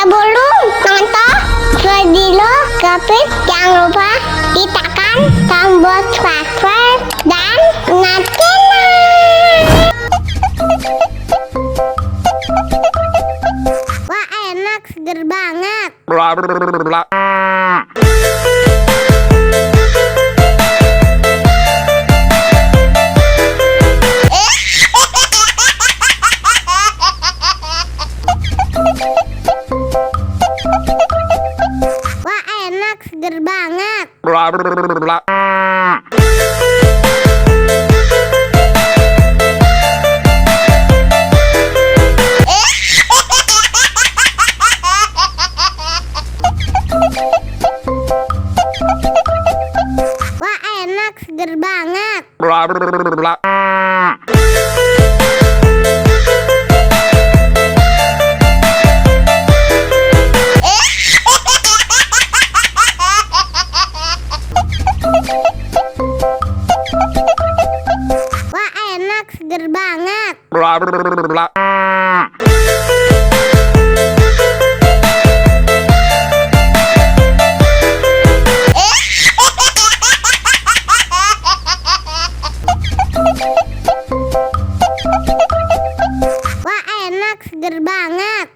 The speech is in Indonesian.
Sebelum nonton video Gapit, jangan lupa tekan tombol subscribe dan nyalakan. Wah, enak, seger banget. Wah, enak, seger banget. Wah, enak, seger banget. Wah, enak, seger banget. Wah, enak, seger banget.